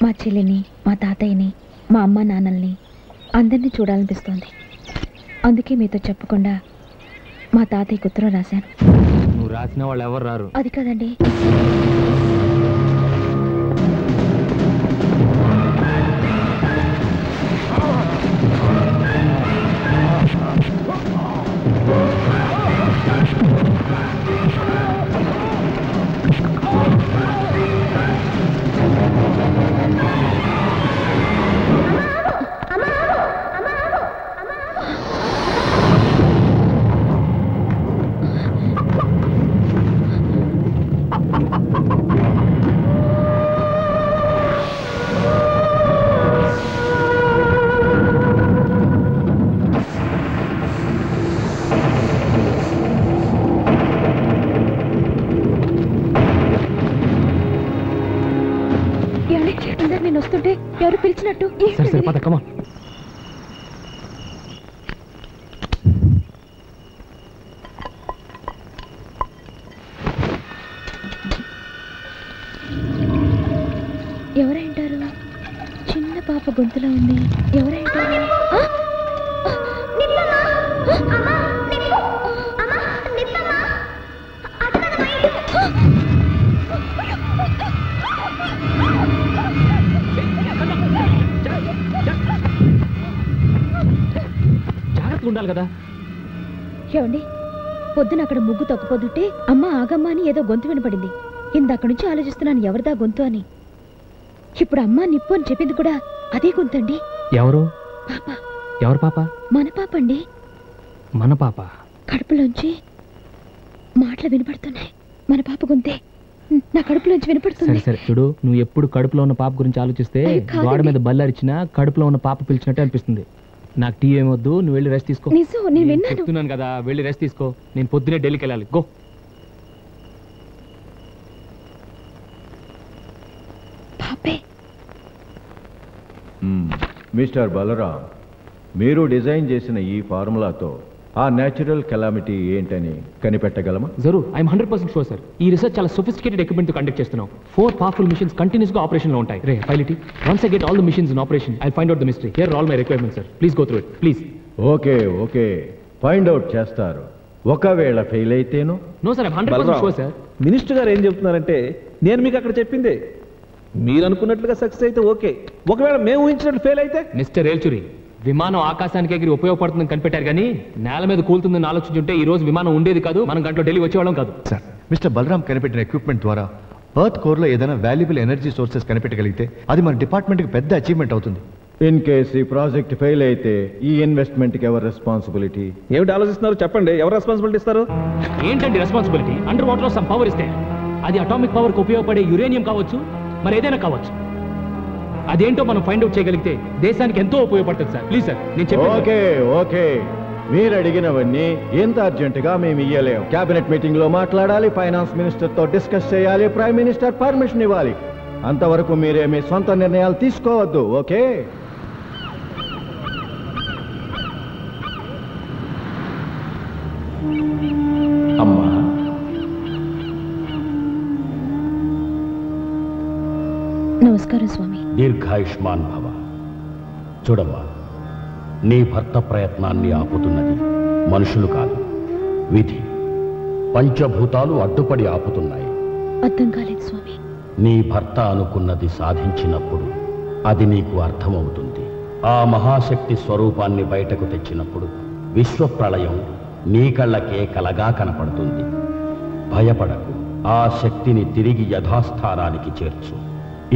మా చెల్లిని, మా తాతయ్యని, మా అమ్మ నాన్నల్ని అందరినీ చూడాలనిపిస్తోంది. అందుకే మీతో చెప్పకుండా మా తాతయ్యకి ఉత్తరం రాశాను. నువ్వు రాసిన వాళ్ళు ఎవరు రారు. అది కాదండి, నేను వస్తుంటే ఎవరు పిలిచినట్టు. ఎవరైంటారు? చిన్న పాప గొంతులో ఉంది. ఎవరైంటారు? జాగ్రత్తగా ఉండాలి కదా. ఏమండి, పొద్దున అక్కడ ముగ్గు తొక్కపోతుంటే అమ్మ ఆగమ్మ అని ఏదో గొంతు వినపడింది. ఇందక్కడి నుంచి ఆలోచిస్తున్నాను ఎవరిదా గొంతు అని. ఇప్పుడు అమ్మ నిప్పు అని చెప్పింది కూడా అదే గొంతండి. ఎవరు? పాప. ఎవరు పాప? మన పాప అండి. మన పాప? కడుపులోంచి మాటలు వినపడుతున్నాయి. మన పాప గొంతే నా కడుపులోంచి వినపడుతుంది. సరే చూడు, నువ్వు ఎప్పుడు కడుపులో ఉన్న పాప గురించి ఆలోచిస్తే గోడ మీద బల్లరిచినా కడుపులో ఉన్న పాప పిలిచినట్టే అనిపిస్తుంది. నాకు టీ ఏమొద్దు, నువ్వు వెళ్ళి రెస్ట్ తీసుకో. నేను చెప్తున్నాను కదా, వెళ్ళి రెస్ట్ తీసుకో. నేను పొద్దునే ఢిల్లీకి వెళ్ళాలి. గో. మిస్టర్ బలరాం, మీరు డిజైన్ చేసిన ఈ ఫార్ములాతో ఆ న్యాచురల్ కెలామిటీ ఏంటని కనిపెట్టగలమా? జరూర్, ఐఎమ్ 100% షూర్ సార్. ఈ రీసెర్చ్ చాలా సొఫిస్టికేటెడ్ ఎక్విప్మెంట్ తో కండక్ట్ చేస్తున్నాం. 4 పవర్ఫుల్ మిషన్స్ కంటిన్యూస్ గా ఆపరేషన్ లో ఉంటాయి. Ray file it. Once I get all the machines in operation, I find out the mystery. Here are all my requirements sir. Please go through it please. Okay, find out చేస్తారు. ఒకవేళ fail అయితేనో? No sir, I'm 100% sure sir. Minister గారు ఏం చెప్తున్నారంటే, నేను మీకు అక్కడ చెప్పిందే మీరు అనుకున్నట్లుగా సక్సెస్ అయితే ఓకే, ఒకవేళ మేము ఊహించినట్లు ఫెయిల్ అయితే? మిస్టర్ ఏల్చురి, విమానం ఆకాశానికి ఎగిరి ఉపయోగపడుతుందని కనిపెట్టారు కానీ నేల మీద కూలుతుందని ఆలోచించుంటే ఈ రోజు విమానం ఉండేది కాదు, మనం గంటలో ఢిల్లీ వచ్చేవాళ్ళం కాదు. సార్, మిస్టర్ బలరాం కనిపెట్టిన ఎక్విప్మెంట్ ద్వారా ఎర్త్ కోర్లో ఏదైనా వాల్యుబుల్ ఎనర్జీ సోర్సెస్ కనిపెట్టగలిగితే అది మన డిపార్ట్మెంట్కి పెద్ద అచీవ్మెంట్ అవుతుంది. ఇన్ కేస్ ఈ ప్రాజెక్ట్ ఫెయిల్ అయితే ఈ ఇన్వెస్ట్మెంట్కి ఎవరు రెస్పాన్సిబిలిటీ? ఏమిటి ఆలోచిస్తున్నారు చెప్పండి, ఎవరు రెస్పాన్సిబిలిటీ ఇస్తారు? ఏంటండి రెస్పాన్సిబిలిటీ? అండర్ వాటర్ లో సమ్ పవర్ ఇస్తే అది అటామిక్ పవర్కి ఉపయోగపడే యురేనియం కావచ్చు, మరి ఏదైనా కావచ్చు. అదేంటో మనం ఫైండ్ అవుట్ చేయగలిగితే దేశానికి ఎంతో ఉపయోగపడుతుంది సార్. ప్లీజ్ సార్, నేను చెప్పాను. ఓకే, మీరు అడిగినవన్నీ ఎంత అర్జెంటుగా మేము ఇయ్యలేము. క్యాబినెట్ మీటింగ్ లో మాట్లాడాలి, ఫైనాన్స్ మినిస్టర్ తో డిస్కస్ చేయాలి, ప్రైమ్ మినిస్టర్ పర్మిషన్ ఇవ్వాలి. అంతవరకు మీరే మీ సొంత నిర్ణయాలు తీసుకోవద్దు. ఓకే? అమ్మా, నమస్కారం స్వామి. దీర్ఘాయుష్మాన్ భవ. చూడమ్మా, నీ భర్త ప్రయత్నాన్ని ఆపుతున్నది మనుషులు కాదు, విధి. పంచభూతాలు అడ్డుపడి ఆపుతున్నాయి. అర్థం కాలేదు స్వామి. నీ భర్త అనుకున్నది సాధించినప్పుడు అది నీకు అర్థమవుతుంది. ఆ మహాశక్తి స్వరూపాన్ని బయటకు తెచ్చినప్పుడు విశ్వప్రళయం నీ కళ్ళకే కలగా కనపడుతుంది. భయపడకు, ఆ శక్తిని తిరిగి యథాస్థానానికి చేర్చు.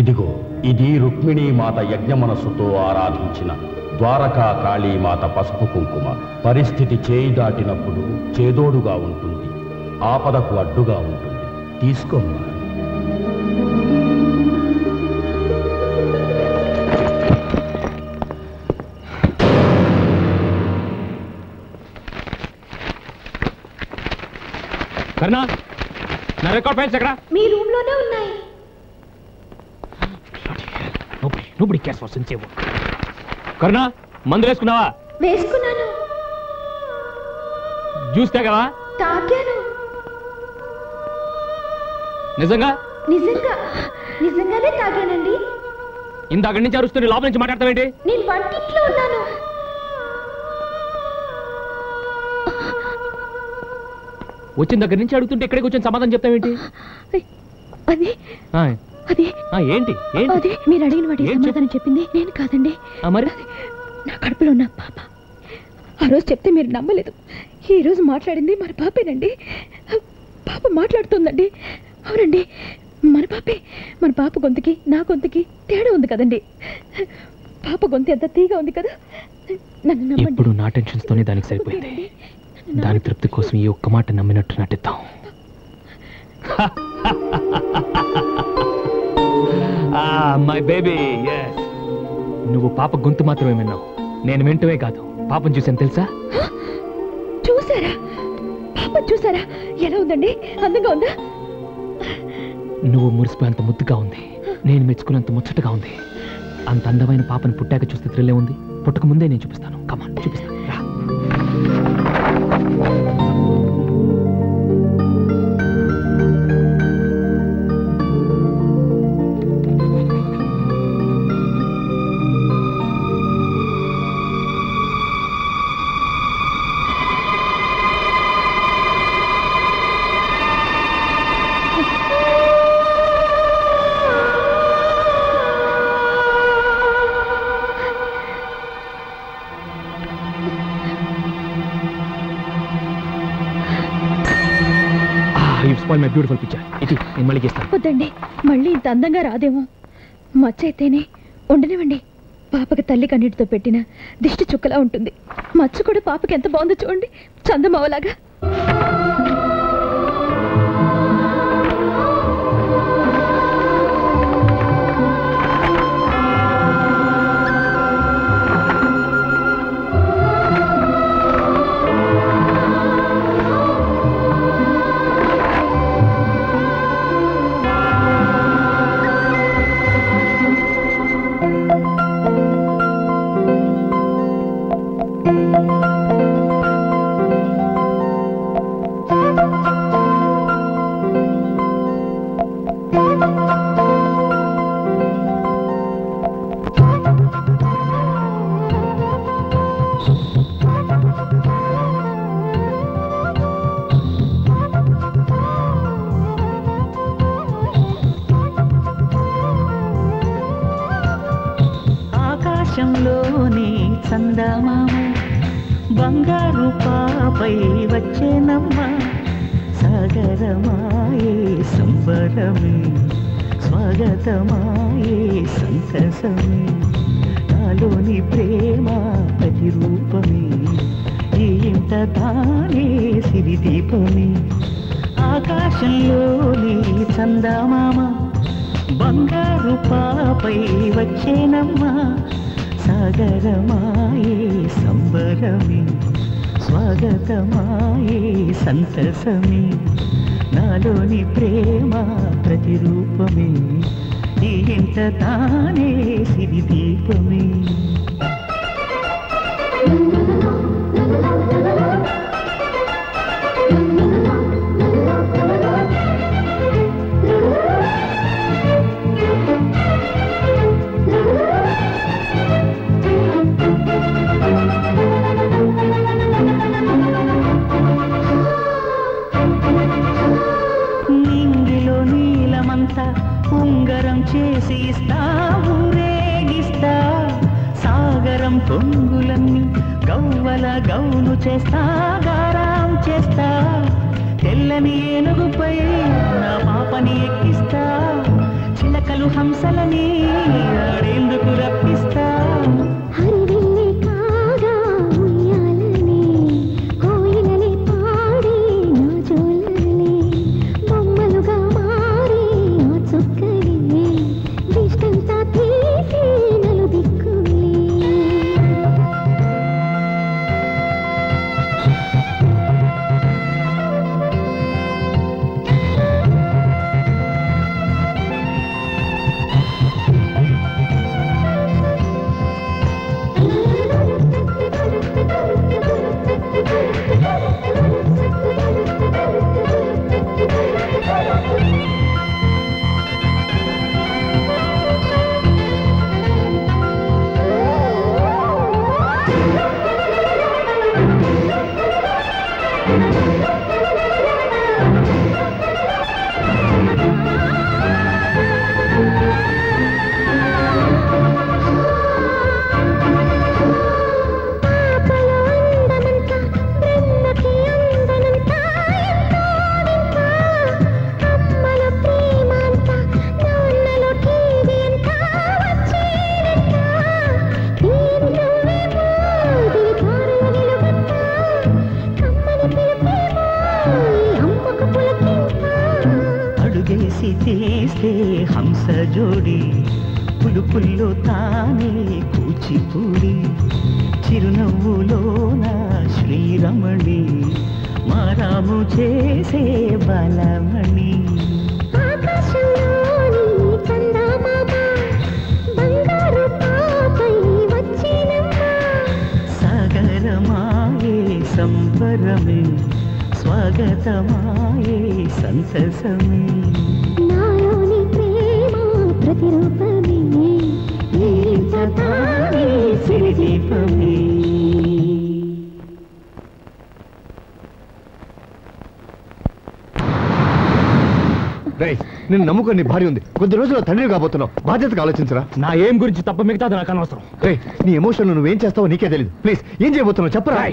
ఇదిగో, ఇది రుక్మిణీమాత యజ్ఞమనస్సుతో ఆరాధించిన ద్వారకా కాళీమాత పసుపు కుంకుమ. పరిస్థితి చేయి దాటినప్పుడు చేదోడుగా ఉంటుంది, ఆపదకు అడ్డుగా ఉంటుంది. తీసుకోమ్మా. కర్ణ, నా రికార్డ్ ఫైల్స్ ఎక్కడ? మీ రూమ్ లోనే ఉన్నాయి. Nobody cares for sincere work. కర్ణ, మందు వేసుకున్నావా? వేసుకున్నాను. జ్యూస్ తాగావా? తాగాను. నిజంగా? నిజంగానే తాగానండి. ఇందాక నుంచి అరుస్తుంది, లోపల నుంచి మాట్లాడతావేంటి? నేను వంటింట్లో ఉన్నాను. వచ్చిన దగ్గర నుంచి అడుగుతుంటే ఇక్కడికి వచ్చిన సమాధానం చెప్తావేంటి? అది అది ఏంటి అది మీరు అడిగిన వాటి సమాధానం చెప్పింది నేను కాదండి. మరి నా కడుపులో ఉన్న పాప. ఆ రోజు చెప్తే మీరు నమ్మలేదు. ఈ రోజు మాట్లాడింది మన పాపేనండి. పాప మాట్లాడుతుందండి. అవునండి, మన పాపే. మన పాప గొంతుకి నా గొంతుకి తేడా ఉంది కదండి. పాప గొంతు ఎంత తీగా ఉంది కదా. ఇప్పుడు నా టెన్షన్స్ తోనే దానికి సరిపోయింది. దాని తృప్తి కోసం ఈ ఒక్క మాట నమ్మినట్టు నటిద్దాం. మై బేబీ, ఎస్, నువ్వు పాప గొంతు మాత్రమే విన్నావు, నేను వింటమే కాదు పాపం చూసాను తెలుసా? చూసారా? పాప చూసారా? ఎలా ఉందండి? అందంగా ఉందా? నువ్వు మురిసిపోయేంత ముద్దుగా ఉంది, నేను మెచ్చుకున్నంత ముచ్చటగా ఉంది. అంత అందమైన పాపను పుట్టాక చూస్తే థ్రిల్లే ఉంది. పుట్టక ముందే నేను చూపిస్తాను. కమాన్, చూపిస్తాను. My beautiful picture. ఇది నేను మళ్ళీ చేస్తాను. వద్దండి, మళ్ళీ ఇంత అందంగా రాదేమో. మచ్చ అయితేనే ఉండనివ్వండి. పాపకి తల్లి కన్నీటితో పెట్టిన దిష్టి చుక్కలా ఉంటుంది. మచ్చ కూడా పాపకి ఎంత బాగుందో చూడండి, చందమావలాగా. ఆకాశంలోని చందమామ బంగారు పాపై వచ్చేనమ్మ. సాగరమాయే సంబరమే, స్వాగతమాయే సంతసమే. నాలోని ప్రేమ ప్రతిరూపమే, ఈ ఇంట తానే సిరిదీపమే. ఆకాశంలోని చందమామ బంగారు పాపై వచ్చేనమ్మా. సాగరమాయే సంబరమే, స్వాగతమాయే సంతసమే. నాలోని ప్రేమ ప్రతిరూపమే, ఈ ఇంట తానే సిరిదీపమే. ఉంగరం చేసి ఇస్తా, ఊరేగిస్తా. సాగరం పొంగులన్నీ గవ్వల గౌను చేస్తా, గారాం చేస్తా. తెల్లని ఏనుగుపై నా పాపని ఎక్కిస్తా, చిలకలు హంసలని ఆడేందుకు రప్పిస్తా. చిరునవ్వుల్లో తానే కూచిపూడి చిరునవ్వులోన శ్రీరమణి మారాము చేసే బలమణి సాగరమాయే సంబరమే స్వాగతమాయే సంతసమే నాలోని ప్రేమ ప్రతిరూపమే సిరిదీపమే నేను నమ్ముకొని భార్య ఉంది, కొద్ది రోజుల్లో తండ్రి కాబోతున్నావు, బాధ్యతగా ఆలోచించరా. నా ఏం గురించి తప్ప మిగతా నాకు అనవసరం. నీ ఎమోషన్ నువ్వేం చేస్తావో నీకే తెలియదు. ప్లీజ్ ఏం చేయబోతున్నావు చెప్పరా.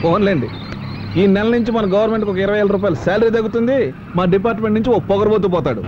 ఫోన్లేండి, ఈ నెల నుంచి మన గవర్నమెంట్కి ఒక 20,000 రూపాయలు శాలరీ తగ్గుతుంది, మా డిపార్ట్మెంట్ నుంచి ఒక పొగరబోతూ పోతాడు.